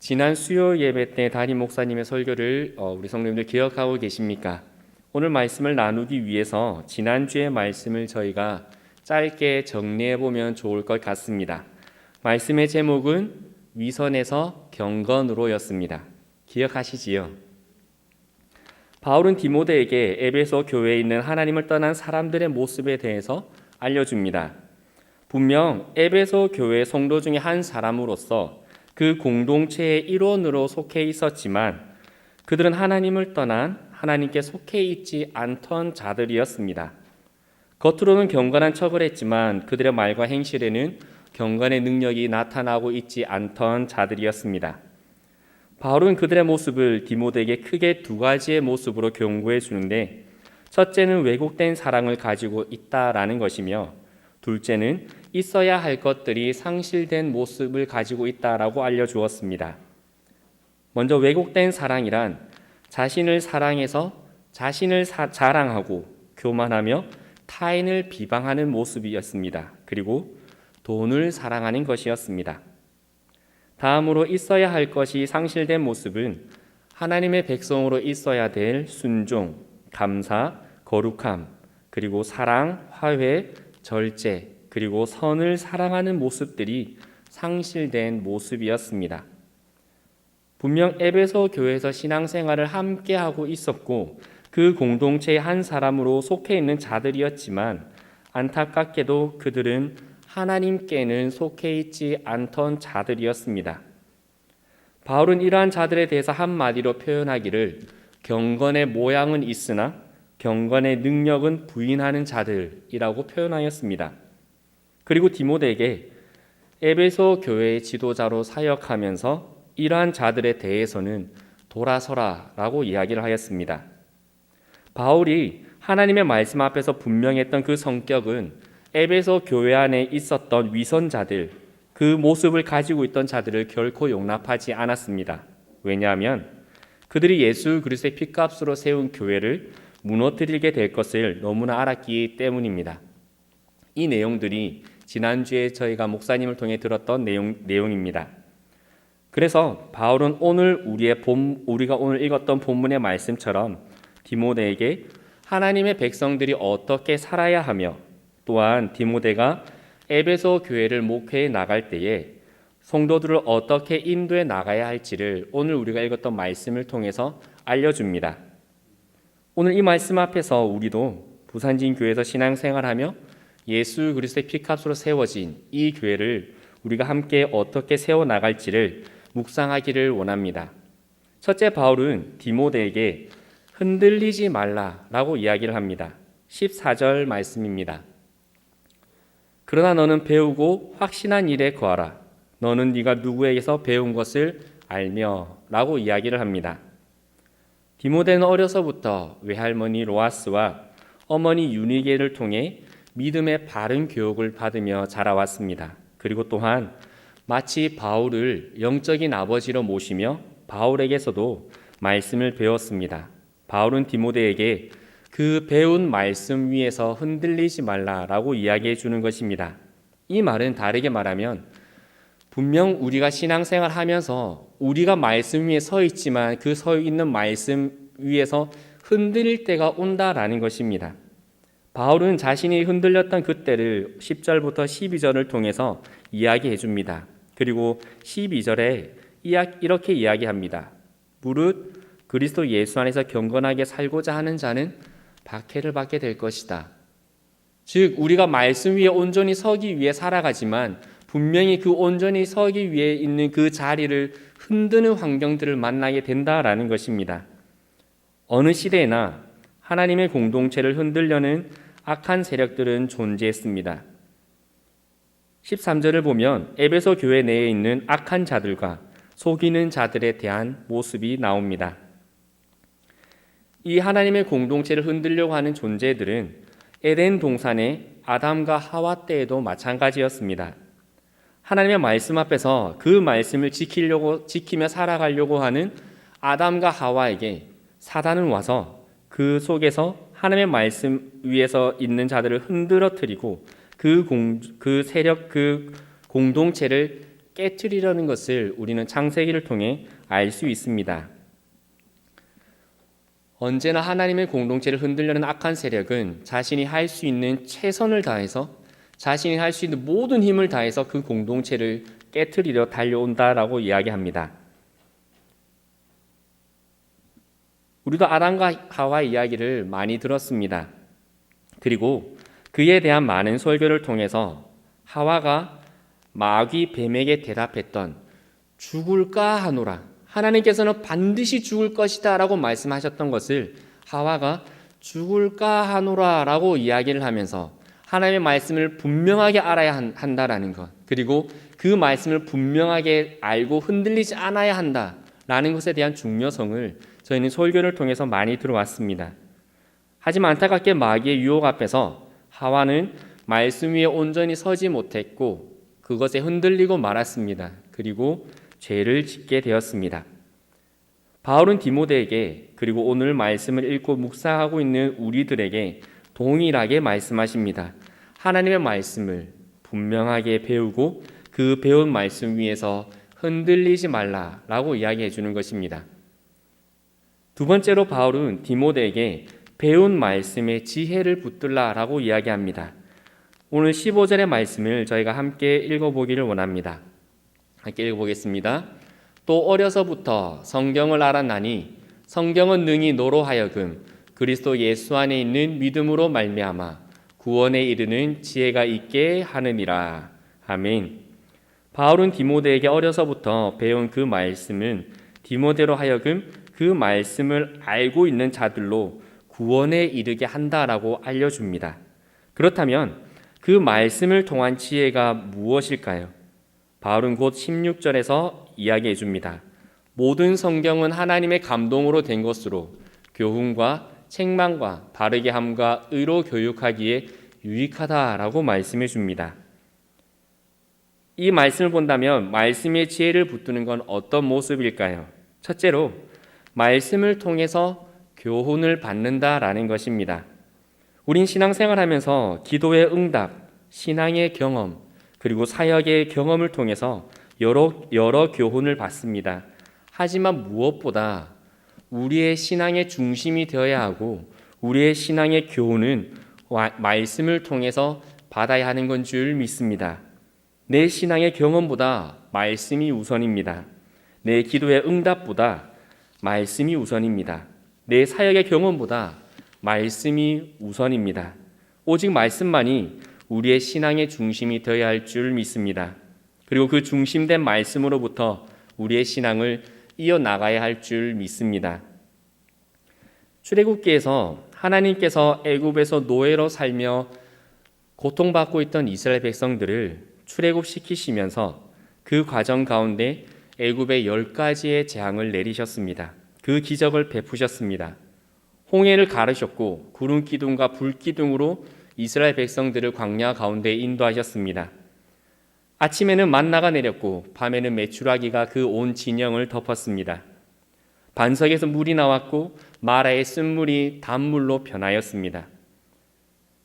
지난 수요 예배 때 담임 목사님의 설교를 우리 성도님들 기억하고 계십니까? 오늘 말씀을 나누기 위해서 지난주의 말씀을 저희가 짧게 정리해 보면 좋을 것 같습니다. 말씀의 제목은 위선에서 경건으로였습니다. 기억하시지요? 바울은 디모데에게 에베소 교회에 있는 하나님을 떠난 사람들의 모습에 대해서 알려줍니다. 분명 에베소 교회 성도 중에 한 사람으로서 그 공동체의 일원으로 속해 있었지만 그들은 하나님을 떠난 하나님께 속해 있지 않던 자들이었습니다. 겉으로는 경건한 척을 했지만 그들의 말과 행실에는 경건의 능력이 나타나고 있지 않던 자들이었습니다. 바울은 그들의 모습을 디모데에게 크게 두 가지의 모습으로 경고해 주는데, 첫째는 왜곡된 사랑을 가지고 있다라는 것이며, 둘째는 있어야 할 것들이 상실된 모습을 가지고 있다라고 알려주었습니다. 먼저 왜곡된 사랑이란 자신을 사랑해서 자신을 자랑하고 교만하며 타인을 비방하는 모습이었습니다. 그리고 돈을 사랑하는 것이었습니다. 다음으로 있어야 할 것이 상실된 모습은 하나님의 백성으로 있어야 될 순종, 감사, 거룩함, 그리고 사랑, 화해, 절제, 그리고 선을 사랑하는 모습들이 상실된 모습이었습니다. 분명 에베소 교회에서 신앙생활을 함께하고 있었고 그 공동체의 한 사람으로 속해 있는 자들이었지만 안타깝게도 그들은 하나님께는 속해 있지 않던 자들이었습니다. 바울은 이러한 자들에 대해서 한마디로 표현하기를 경건의 모양은 있으나 경건의 능력은 부인하는 자들이라고 표현하였습니다. 그리고 디모데에게 에베소 교회의 지도자로 사역하면서 이러한 자들에 대해서는 돌아서라라고 이야기를 하였습니다. 바울이 하나님의 말씀 앞에서 분명했던 그 성격은 에베소 교회 안에 있었던 위선자들, 그 모습을 가지고 있던 자들을 결코 용납하지 않았습니다. 왜냐하면 그들이 예수 그리스도의 핏값으로 세운 교회를 무너뜨리게 될 것을 너무나 알았기 때문입니다. 이 내용들이 지난주에 저희가 목사님을 통해 들었던 내용입니다. 그래서 바울은 오늘 우리가 오늘 읽었던 본문의 말씀처럼 디모데에게 하나님의 백성들이 어떻게 살아야 하며, 또한 디모데가 에베소 교회를 목회해 나갈 때에 성도들을 어떻게 인도해 나가야 할지를 오늘 우리가 읽었던 말씀을 통해서 알려줍니다. 오늘 이 말씀 앞에서 우리도 부산진 교회에서 신앙생활하며 예수 그리스도의 피값으로 세워진 이 교회를 우리가 함께 어떻게 세워나갈지를 묵상하기를 원합니다. 첫째, 바울은 디모데에게 흔들리지 말라라고 이야기를 합니다. 14절 말씀입니다. 그러나 너는 배우고 확신한 일에 거하라. 너는 네가 누구에게서 배운 것을 알며 라고 이야기를 합니다. 디모데는 어려서부터 외할머니 로아스와 어머니 유니게를 통해 믿음의 바른 교육을 받으며 자라왔습니다. 그리고 또한 마치 바울을 영적인 아버지로 모시며 바울에게서도 말씀을 배웠습니다. 바울은 디모데에게 그 배운 말씀 위에서 흔들리지 말라라고 이야기해 주는 것입니다. 이 말은 다르게 말하면 분명 우리가 신앙생활 하면서 우리가 말씀 위에 서 있지만 그 서 있는 말씀 위에서 흔들릴 때가 온다라는 것입니다. 바울은 자신이 흔들렸던 그때를 10절부터 12절을 통해서 이야기해 줍니다. 그리고 12절에 이렇게 이야기합니다. 무릇 그리스도 예수 안에서 경건하게 살고자 하는 자는 박해를 받게 될 것이다. 즉 우리가 말씀 위에 온전히 서기 위해 살아가지만 분명히 그 온전히 서기 위해 있는 그 자리를 흔드는 환경들을 만나게 된다라는 것입니다. 어느 시대에나 하나님의 공동체를 흔들려는 악한 세력들은 존재했습니다. 13절을 보면 에베소 교회 내에 있는 악한 자들과 속이는 자들에 대한 모습이 나옵니다. 이 하나님의 공동체를 흔들려고 하는 존재들은 에덴 동산의 아담과 하와 때에도 마찬가지였습니다. 하나님의 말씀 앞에서 그 말씀을 지키며 살아가려고 하는 아담과 하와에게 사단은 와서 그 속에서 하나님의 말씀 위에서 있는 자들을 흔들어뜨리고 그 세력, 그 공동체를 깨트리려는 것을 우리는 창세기를 통해 알 수 있습니다. 언제나 하나님의 공동체를 흔들려는 악한 세력은 자신이 할 수 있는 최선을 다해서 자신이 할 수 있는 모든 힘을 다해서 그 공동체를 깨트리려 달려온다라고 이야기합니다. 우리도 아담과 하와 이야기를 많이 들었습니다. 그리고 그에 대한 많은 설교를 통해서 하와가 마귀 뱀에게 대답했던 죽을까 하노라, 하나님께서는 반드시 죽을 것이다 라고 말씀하셨던 것을 하와가 죽을까 하노라 라고 이야기를 하면서 하나님의 말씀을 분명하게 알아야 한다라는 것, 그리고 그 말씀을 분명하게 알고 흔들리지 않아야 한다라는 것에 대한 중요성을 저희는 설교를 통해서 많이 들어왔습니다. 하지만 안타깝게 마귀의 유혹 앞에서 하와는 말씀 위에 온전히 서지 못했고 그것에 흔들리고 말았습니다. 그리고 죄를 짓게 되었습니다. 바울은 디모데에게, 그리고 오늘 말씀을 읽고 묵상하고 있는 우리들에게 동일하게 말씀하십니다. 하나님의 말씀을 분명하게 배우고 그 배운 말씀 위에서 흔들리지 말라라고 이야기해 주는 것입니다. 두 번째로 바울은 디모데에게 배운 말씀에 지혜를 붙들라라고 이야기합니다. 오늘 15절의 말씀을 저희가 함께 읽어보기를 원합니다. 함께 읽어보겠습니다. 또 어려서부터 성경을 알았나니 성경은 능히 너로 하여금 그리스도 예수 안에 있는 믿음으로 말미암아 구원에 이르는 지혜가 있게 하느니라. 아멘. 바울은 디모데에게 어려서부터 배운 그 말씀은 디모데로 하여금 그 말씀을 알고 있는 자들로 구원에 이르게 한다라고 알려줍니다. 그렇다면 그 말씀을 통한 지혜가 무엇일까요? 바울은 곧 16절에서 이야기해 줍니다. 모든 성경은 하나님의 감동으로 된 것으로 교훈과 책망과 바르게 함과 의로 교육하기에 유익하다라고 말씀해 줍니다. 이 말씀을 본다면 말씀의 지혜를 붙드는 건 어떤 모습일까요? 첫째로 말씀을 통해서 교훈을 받는다라는 것입니다. 우린 신앙생활하면서 기도의 응답, 신앙의 경험, 그리고 사역의 경험을 통해서 여러 교훈을 받습니다. 하지만 무엇보다 우리의 신앙의 중심이 되어야 하고 우리의 신앙의 교훈은 말씀을 통해서 받아야 하는 건 줄 믿습니다. 내 신앙의 경험보다 말씀이 우선입니다. 내 기도의 응답보다 말씀이 우선입니다. 내 사역의 경험보다 말씀이 우선입니다. 오직 말씀만이 우리의 신앙의 중심이 되어야 할 줄 믿습니다. 그리고 그 중심된 말씀으로부터 우리의 신앙을 이어나가야 할 줄 믿습니다. 출애굽기에서 하나님께서 애굽에서 노예로 살며 고통받고 있던 이스라엘 백성들을 출애굽시키시면서 그 과정 가운데 애굽에 10가지의 재앙을 내리셨습니다. 그 기적을 베푸셨습니다. 홍해를 가르셨고 구름 기둥과 불 기둥으로 이스라엘 백성들을 광야 가운데 인도하셨습니다. 아침에는 만나가 내렸고 밤에는 메추라기가 그 온 진영을 덮었습니다. 반석에서 물이 나왔고 마라의 쓴물이 단물로 변하였습니다.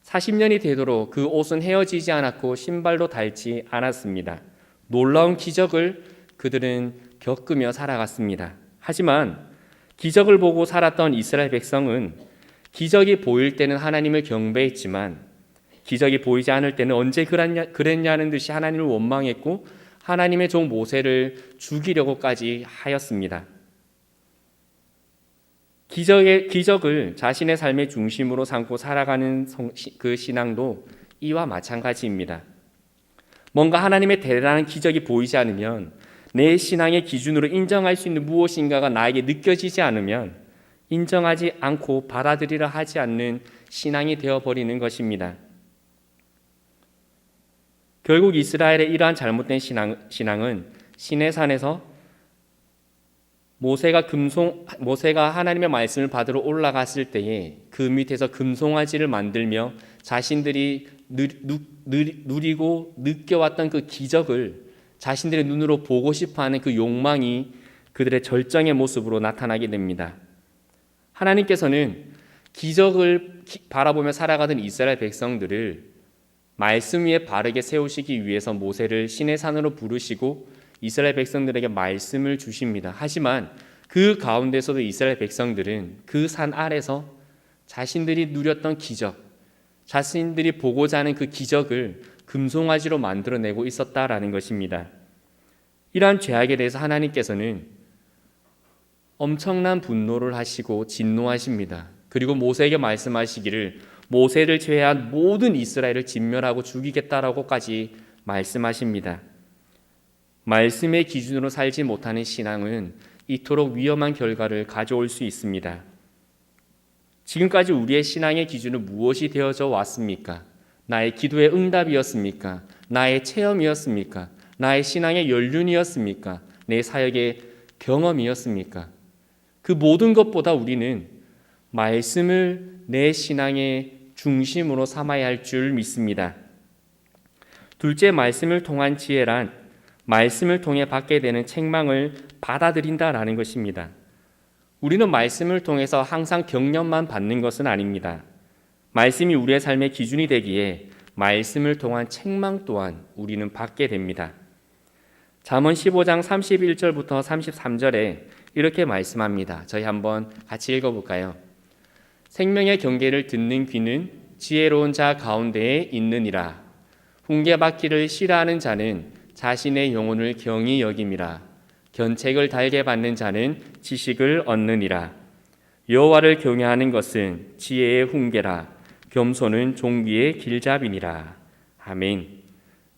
40년이 되도록 그 옷은 헤어지지 않았고 신발도 닳지 않았습니다. 놀라운 기적을 그들은 겪으며 살아갔습니다. 하지만 기적을 보고 살았던 이스라엘 백성은 기적이 보일 때는 하나님을 경배했지만 기적이 보이지 않을 때는 언제 그랬냐는 듯이 하나님을 원망했고 하나님의 종 모세를 죽이려고까지 하였습니다. 기적을 자신의 삶의 중심으로 삼고 살아가는 그 신앙도 이와 마찬가지입니다. 뭔가 하나님의 대단한 기적이 보이지 않으면 내 신앙의 기준으로 인정할 수 있는 무엇인가가 나에게 느껴지지 않으면 인정하지 않고 받아들이려 하지 않는 신앙이 되어버리는 것입니다. 결국 이스라엘의 이러한 잘못된 신앙은 시내산에서 모세가 하나님의 말씀을 받으러 올라갔을 때에 그 밑에서 금송아지를 만들며 자신들이 누리고 느껴왔던 그 기적을 자신들의 눈으로 보고 싶어하는 그 욕망이 그들의 절정의 모습으로 나타나게 됩니다. 하나님께서는 기적을 바라보며 살아가던 이스라엘 백성들을 말씀 위에 바르게 세우시기 위해서 모세를 시내산으로 부르시고 이스라엘 백성들에게 말씀을 주십니다. 하지만 그 가운데서도 이스라엘 백성들은 그 산 아래서 자신들이 누렸던 기적, 자신들이 보고자 하는 그 기적을 금송아지로 만들어내고 있었다라는 것입니다. 이러한 죄악에 대해서 하나님께서는 엄청난 분노를 하시고 진노하십니다. 그리고 모세에게 말씀하시기를 모세를 제외한 모든 이스라엘을 진멸하고 죽이겠다라고까지 말씀하십니다. 말씀의 기준으로 살지 못하는 신앙은 이토록 위험한 결과를 가져올 수 있습니다. 지금까지 우리의 신앙의 기준은 무엇이 되어져 왔습니까? 나의 기도의 응답이었습니까? 나의 체험이었습니까? 나의 신앙의 연륜이었습니까? 내 사역의 경험이었습니까? 그 모든 것보다 우리는 말씀을 내 신앙의 중심으로 삼아야 할 줄 믿습니다. 둘째, 말씀을 통한 지혜란 말씀을 통해 받게 되는 책망을 받아들인다라는 것입니다. 우리는 말씀을 통해서 항상 경련만 받는 것은 아닙니다. 말씀이 우리의 삶의 기준이 되기에 말씀을 통한 책망 또한 우리는 받게 됩니다. 잠언 15장 31절부터 33절에 이렇게 말씀합니다. 저희 한번 같이 읽어볼까요? 생명의 경계를 듣는 귀는 지혜로운 자 가운데에 있느니라. 훈계받기를 싫어하는 자는 자신의 영혼을 경히 여김이라. 견책을 달게 받는 자는 지식을 얻느니라. 여호와를 경외하는 것은 지혜의 훈계라. 겸손은 종기의 길잡이니라. 아멘.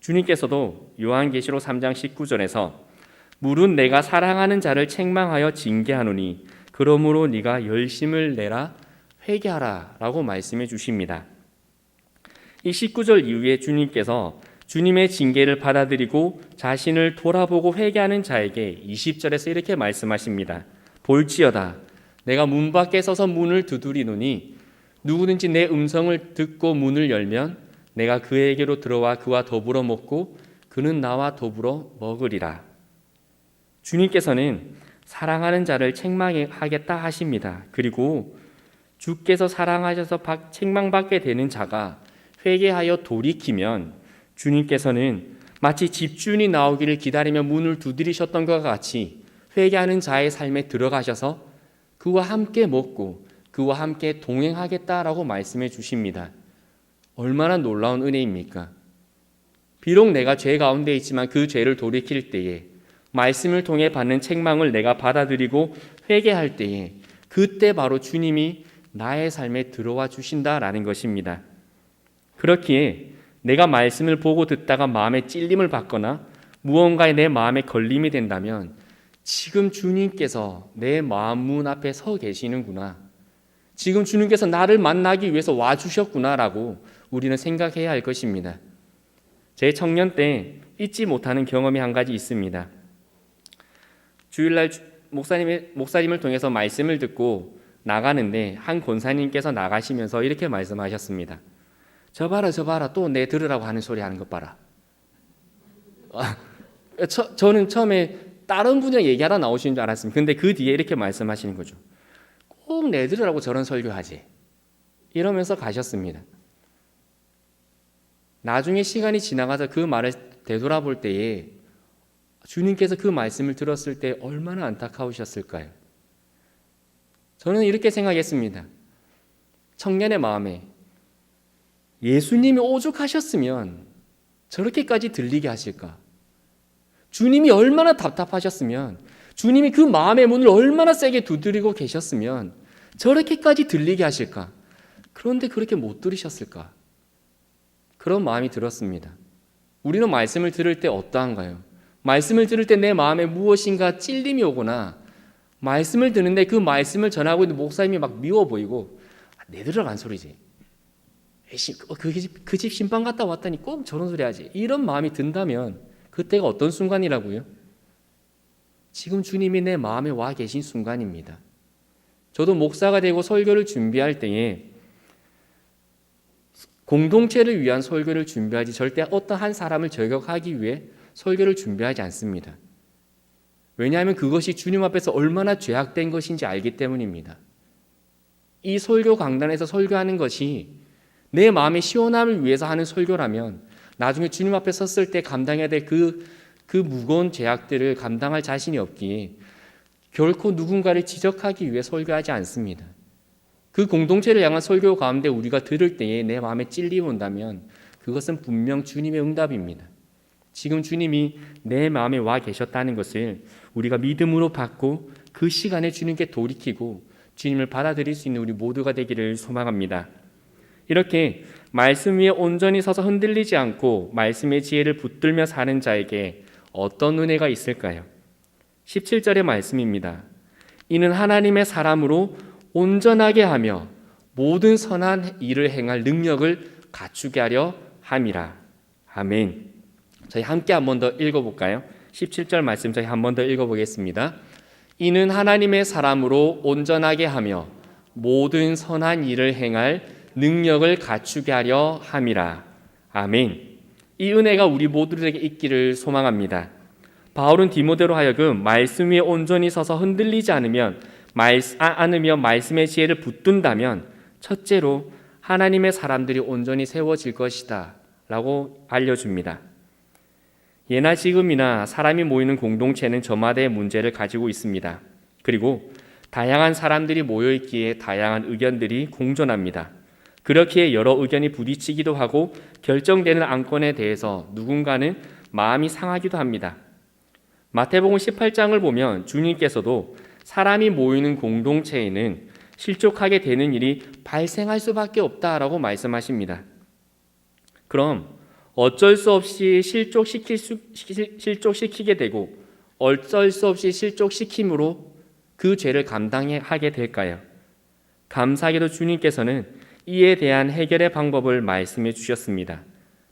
주님께서도 요한계시록 3장 19절에서 물은 내가 사랑하는 자를 책망하여 징계하노니 그러므로 네가 열심을 내라 회개하라 라고 말씀해 주십니다. 이 19절 이후에 주님께서 주님의 징계를 받아들이고 자신을 돌아보고 회개하는 자에게 20절에서 이렇게 말씀하십니다. 볼지어다 내가 문 밖에 서서 문을 두드리노니 누구든지 내 음성을 듣고 문을 열면 내가 그에게로 들어와 그와 더불어 먹고 그는 나와 더불어 먹으리라. 주님께서는 사랑하는 자를 책망하겠다 하십니다. 그리고 주께서 사랑하셔서 책망받게 되는 자가 회개하여 돌이키면 주님께서는 마치 집주인이 나오기를 기다리며 문을 두드리셨던 것과 같이 회개하는 자의 삶에 들어가셔서 그와 함께 먹고 그와 함께 동행하겠다라고 말씀해 주십니다. 얼마나 놀라운 은혜입니까? 비록 내가 죄 가운데 있지만 그 죄를 돌이킬 때에 말씀을 통해 받는 책망을 내가 받아들이고 회개할 때에 그때 바로 주님이 나의 삶에 들어와 주신다라는 것입니다. 그렇기에 내가 말씀을 보고 듣다가 마음에 찔림을 받거나 무언가에 내 마음에 걸림이 된다면 지금 주님께서 내 마음 문 앞에 서 계시는구나. 지금 주님께서 나를 만나기 위해서 와주셨구나라고 우리는 생각해야 할 것입니다. 제 청년 때 잊지 못하는 경험이 한 가지 있습니다. 주일날 목사님을 통해서 말씀을 듣고 나가는데 한 권사님께서 나가시면서 이렇게 말씀하셨습니다. 저 봐라 또 내 들으라고 하는 소리 하는 것 봐라. 저는 처음에 다른 분이랑 얘기하다 나오시는 줄 알았습니다. 근데 그 뒤에 이렇게 말씀하시는 거죠. 꼭 내 들으라고 저런 설교하지. 이러면서 가셨습니다. 나중에 시간이 지나가서 그 말을 되돌아볼 때에 주님께서 그 말씀을 들었을 때 얼마나 안타까우셨을까요? 저는 이렇게 생각했습니다. 청년의 마음에 예수님이 오죽하셨으면 저렇게까지 들리게 하실까? 주님이 얼마나 답답하셨으면, 주님이 그 마음의 문을 얼마나 세게 두드리고 계셨으면 저렇게까지 들리게 하실까? 그런데 그렇게 못 들으셨을까? 그런 마음이 들었습니다. 우리는 말씀을 들을 때 어떠한가요? 말씀을 들을 때 내 마음에 무엇인가 찔림이 오거나 말씀을 듣는데 그 말씀을 전하고 있는 목사님이 막 미워 보이고 내 들어간 소리지. 그 집 신방 갔다 왔다니 꼭 저런 소리 하지. 이런 마음이 든다면 그때가 어떤 순간이라고요? 지금 주님이 내 마음에 와 계신 순간입니다. 저도 목사가 되고 설교를 준비할 때에 공동체를 위한 설교를 준비하지 절대 어떤 한 사람을 저격하기 위해 설교를 준비하지 않습니다. 왜냐하면 그것이 주님 앞에서 얼마나 죄악된 것인지 알기 때문입니다. 이 설교 강단에서 설교하는 것이 내 마음의 시원함을 위해서 하는 설교라면 나중에 주님 앞에 섰을 때 감당해야 될 그 그 무거운 죄악들을 감당할 자신이 없기에 결코 누군가를 지적하기 위해 설교하지 않습니다. 그 공동체를 향한 설교 가운데 우리가 들을 때에 내 마음에 찔림이 온다면 그것은 분명 주님의 응답입니다. 지금 주님이 내 마음에 와 계셨다는 것을 우리가 믿음으로 받고 그 시간에 주님께 돌이키고 주님을 받아들일 수 있는 우리 모두가 되기를 소망합니다. 이렇게 말씀 위에 온전히 서서 흔들리지 않고 말씀의 지혜를 붙들며 사는 자에게 어떤 은혜가 있을까요? 17절의 말씀입니다. 이는 하나님의 사람으로 온전하게 하며 모든 선한 일을 행할 능력을 갖추게 하려 함이라. 아멘. 저희 함께 한 번 더 읽어볼까요? 17절 말씀 저희 한 번 더 읽어보겠습니다. 이는 하나님의 사람으로 온전하게 하며 모든 선한 일을 행할 능력을 갖추게 하려 함이라. 아멘. 이 은혜가 우리 모두에게 있기를 소망합니다. 바울은 디모데로 하여금 말씀 위에 온전히 서서 흔들리지 않으며 말씀의 지혜를 붙든다면 첫째로 하나님의 사람들이 온전히 세워질 것이다 라고 알려줍니다. 예나 지금이나 사람이 모이는 공동체는 저마다의 문제를 가지고 있습니다. 그리고 다양한 사람들이 모여있기에 다양한 의견들이 공존합니다. 그렇기에 여러 의견이 부딪히기도 하고 결정되는 안건에 대해서 누군가는 마음이 상하기도 합니다. 마태복음 18장을 보면 주님께서도 사람이 모이는 공동체에는 실족하게 되는 일이 발생할 수밖에 없다라고 말씀하십니다. 그럼 어쩔 수 없이 실족시키게 되고 어쩔 수 없이 실족시킴으로 그 죄를 감당하게 될까요? 감사하게도 주님께서는 이에 대한 해결의 방법을 말씀해 주셨습니다.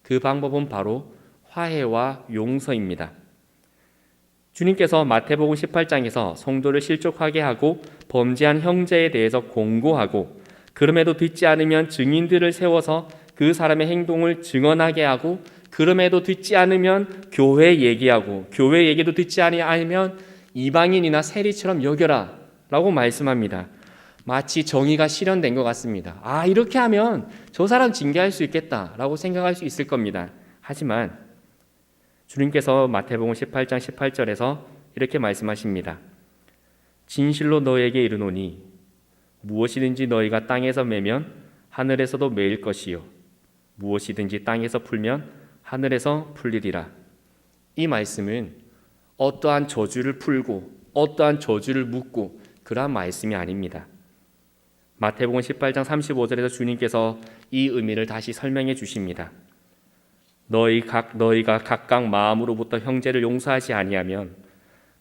그 방법은 바로 화해와 용서입니다. 주님께서 마태복음 18장에서 성도를 실족하게 하고 범죄한 형제에 대해서 공고하고 그럼에도 듣지 않으면 증인들을 세워서 그 사람의 행동을 증언하게 하고 그럼에도 듣지 않으면 교회 얘기하고 교회 얘기도 듣지 않으면 이방인이나 세리처럼 여겨라 라고 말씀합니다. 마치 정의가 실현된 것 같습니다. 이렇게 하면 저 사람 징계할 수 있겠다라고 생각할 수 있을 겁니다. 하지만 주님께서 마태복음 18장 18절에서 이렇게 말씀하십니다. 진실로 너에게 이르노니 무엇이든지 너희가 땅에서 매면 하늘에서도 매일 것이요 무엇이든지 땅에서 풀면 하늘에서 풀리리라. 이 말씀은 어떠한 저주를 풀고 어떠한 저주를 묻고 그러한 말씀이 아닙니다. 마태복음 18장 35절에서 주님께서 이 의미를 다시 설명해 주십니다. 너희가 각각 마음으로부터 형제를 용서하지 아니하면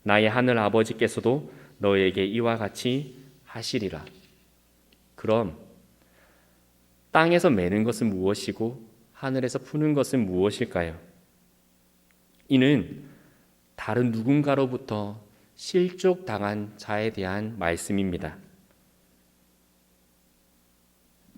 나의 하늘 아버지께서도 너희에게 이와 같이 하시리라. 그럼 땅에서 매는 것은 무엇이고 하늘에서 푸는 것은 무엇일까요? 이는 다른 누군가로부터 실족당한 자에 대한 말씀입니다.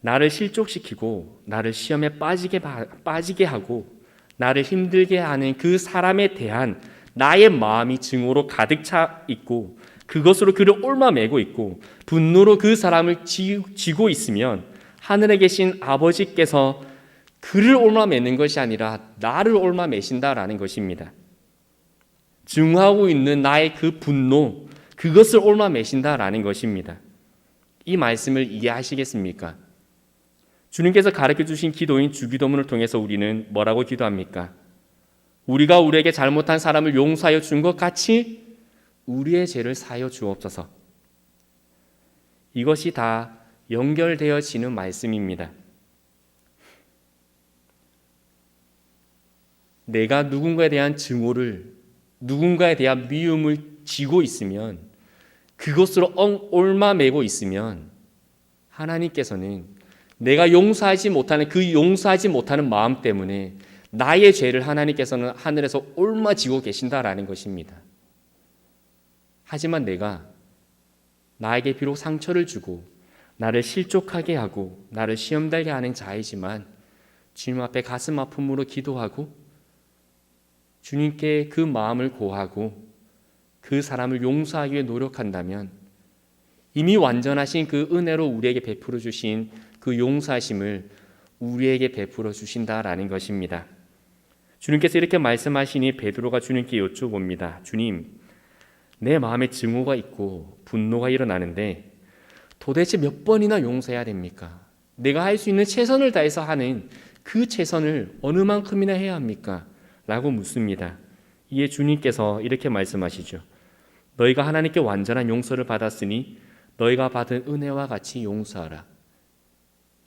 나를 실족시키고 나를 시험에 빠지게 하고 나를 힘들게 하는 그 사람에 대한 나의 마음이 증오로 가득 차 있고 그것으로 그를 옮아매고 있고 분노로 그 사람을 쥐고 있으면 하늘에 계신 아버지께서 그를 옮아매는 것이 아니라 나를 옮아매신다라는 것입니다. 증오하고 있는 나의 그 분노, 그것을 옮아매신다라는 것입니다. 이 말씀을 이해하시겠습니까? 주님께서 가르쳐 주신 기도인 주기도문을 통해서 우리는 뭐라고 기도합니까? 우리가 우리에게 잘못한 사람을 용서하여 준 것 같이 우리의 죄를 사하여 주옵소서. 이것이 다 연결되어지는 말씀입니다. 내가 누군가에 대한 증오를, 누군가에 대한 미움을 지고 있으면, 그것으로 얽매고 있으면 하나님께서는 내가 용서하지 못하는 마음 때문에 나의 죄를 하나님께서는 하늘에서 옮아지고 계신다라는 것입니다. 하지만 내가 나에게 비록 상처를 주고 나를 실족하게 하고 나를 시험달게 하는 자이지만 주님 앞에 가슴 아픔으로 기도하고 주님께 그 마음을 고하고 그 사람을 용서하기 위해 노력한다면 이미 완전하신 그 은혜로 우리에게 베풀어 주신 그 용서하심을 우리에게 베풀어 주신다라는 것입니다. 주님께서 이렇게 말씀하시니 베드로가 주님께 여쭤봅니다. 주님, 내 마음에 증오가 있고 분노가 일어나는데 도대체 몇 번이나 용서해야 됩니까? 내가 할 수 있는 최선을 다해서 하는 그 최선을 어느 만큼이나 해야 합니까? 라고 묻습니다. 이에 주님께서 이렇게 말씀하시죠. 너희가 하나님께 완전한 용서를 받았으니 너희가 받은 은혜와 같이 용서하라.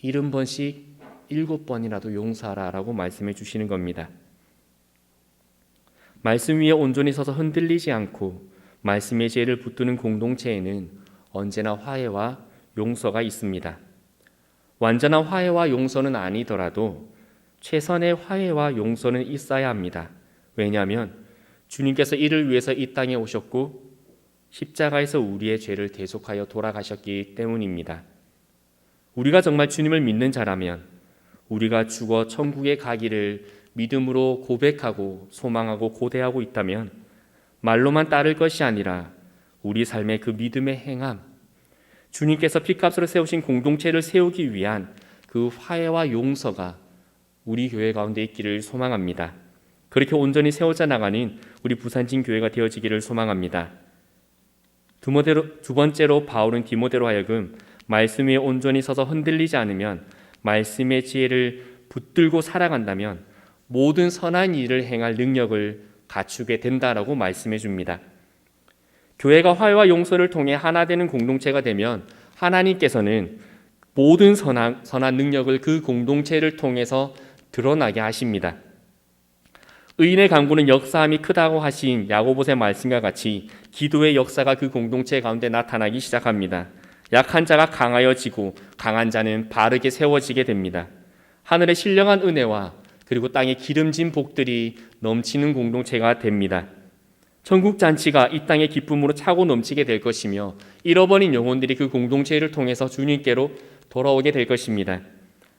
70번씩 7번이라도 용서하라 라고 말씀해 주시는 겁니다. 말씀 위에 온전히 서서 흔들리지 않고 말씀의 지혜를 붙드는 공동체에는 언제나 화해와 용서가 있습니다. 완전한 화해와 용서는 아니더라도 최선의 화해와 용서는 있어야 합니다. 왜냐하면 주님께서 이를 위해서 이 땅에 오셨고 십자가에서 우리의 죄를 대속하여 돌아가셨기 때문입니다. 우리가 정말 주님을 믿는 자라면 우리가 죽어 천국에 가기를 믿음으로 고백하고 소망하고 고대하고 있다면 말로만 따를 것이 아니라 우리 삶의 그 믿음의 행함, 주님께서 피값으로 세우신 공동체를 세우기 위한 그 화해와 용서가 우리 교회 가운데 있기를 소망합니다. 그렇게 온전히 세워져 나가는 우리 부산진 교회가 되어지기를 소망합니다. 두 번째로 바울은 디모데로 하여금 말씀 위에 온전히 서서 흔들리지 않으면 말씀의 지혜를 붙들고 살아간다면 모든 선한 일을 행할 능력을 갖추게 된다라고 말씀해 줍니다. 교회가 화해와 용서를 통해 하나 되는 공동체가 되면 하나님께서는 모든 선한 능력을 그 공동체를 통해서 드러나게 하십니다. 의인의 간구는 역사함이 크다고 하신 야고보서의 말씀과 같이 기도의 역사가 그 공동체 가운데 나타나기 시작합니다. 약한 자가 강하여지고 강한 자는 바르게 세워지게 됩니다. 하늘의 신령한 은혜와 그리고 땅에 기름진 복들이 넘치는 공동체가 됩니다. 천국 잔치가 이 땅의 기쁨으로 차고 넘치게 될 것이며 잃어버린 영혼들이 그 공동체를 통해서 주님께로 돌아오게 될 것입니다.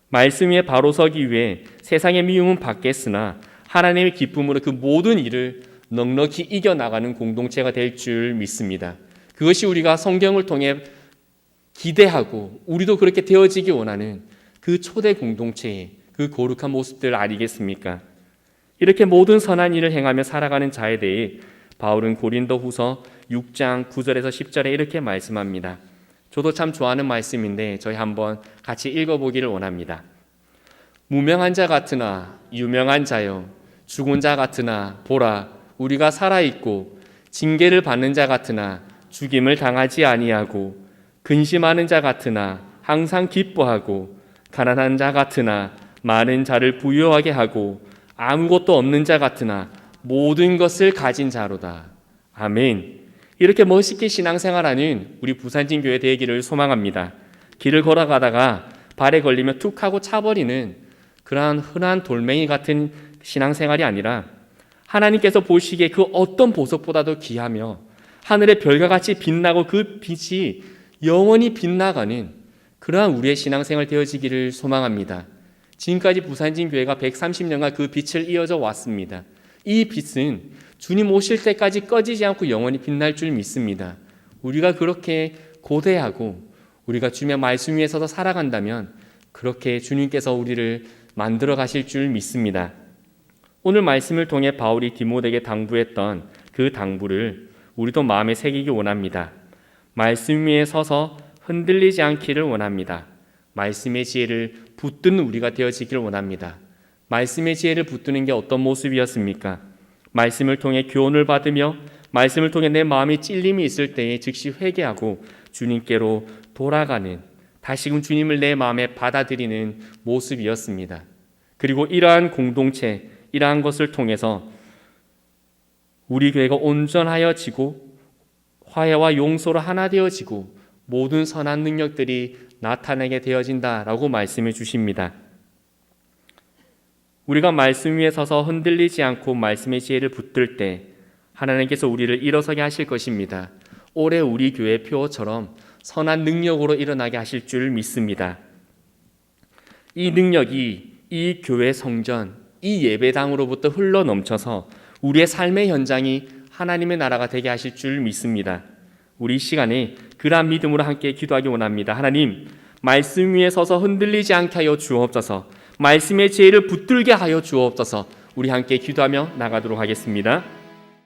말씀 위에 바로 서기 위해 세상의 미움은 받겠으나 하나님의 기쁨으로 그 모든 일을 넉넉히 이겨나가는 공동체가 될 줄 믿습니다. 그것이 우리가 성경을 통해 기대하고 우리도 그렇게 되어지기 원하는 그 초대 공동체의 그 거룩한 모습들 아니겠습니까? 이렇게 모든 선한 일을 행하며 살아가는 자에 대해 바울은 고린도후서 6장 9절에서 10절에 이렇게 말씀합니다. 저도 참 좋아하는 말씀인데 저희 한번 같이 읽어보기를 원합니다. 무명한 자 같으나 유명한 자여, 죽은 자 같으나 보라 우리가 살아있고, 징계를 받는 자 같으나 죽임을 당하지 아니하고, 근심하는 자 같으나 항상 기뻐하고, 가난한 자 같으나 많은 자를 부유하게 하고, 아무것도 없는 자 같으나 모든 것을 가진 자로다. 아멘. 이렇게 멋있게 신앙생활하는 우리 부산진 교회 되기를 소망합니다. 길을 걸어가다가 발에 걸리면 툭 하고 차버리는 그러한 흔한 돌멩이 같은 신앙생활이 아니라 하나님께서 보시기에 그 어떤 보석보다도 귀하며 하늘의 별과 같이 빛나고 그 빛이 영원히 빛나가는 그러한 우리의 신앙생활 되어지기를 소망합니다. 지금까지 부산진 교회가 130년간 그 빛을 이어져 왔습니다. 이 빛은 주님 오실 때까지 꺼지지 않고 영원히 빛날 줄 믿습니다. 우리가 그렇게 고대하고 우리가 주님의 말씀 위에 서서 살아간다면 그렇게 주님께서 우리를 만들어 가실 줄 믿습니다. 오늘 말씀을 통해 바울이 디모데에게 당부했던 그 당부를 우리도 마음에 새기기 원합니다. 말씀 위에 서서 흔들리지 않기를 원합니다. 말씀의 지혜를 붙드는 우리가 되어지기를 원합니다. 말씀의 지혜를 붙드는 게 어떤 모습이었습니까? 말씀을 통해 교훈을 받으며 말씀을 통해 내 마음에 찔림이 있을 때에 즉시 회개하고 주님께로 돌아가는, 다시금 주님을 내 마음에 받아들이는 모습이었습니다. 그리고 이러한 공동체, 이러한 것을 통해서 우리 교회가 온전하여지고 화해와 용서로 하나 되어지고 모든 선한 능력들이 나타나게 되어진다라고 말씀해 주십니다. 우리가 말씀 위에 서서 흔들리지 않고 말씀의 지혜를 붙들 때 하나님께서 우리를 일어서게 하실 것입니다. 올해 우리 교회 표어처럼 선한 능력으로 일어나게 하실 줄 믿습니다. 이 능력이 이 교회 성전, 이 예배당으로부터 흘러넘쳐서 우리의 삶의 현장이 하나님의 나라가 되게 하실 줄 믿습니다. 우리 이 시간에 그러한 믿음으로 함께 기도하기 원합니다. 하나님, 말씀 위에 서서 흔들리지 않게 하여 주옵소서. 말씀의 지혜를 붙들게 하여 주옵소서. 우리 함께 기도하며 나가도록 하겠습니다.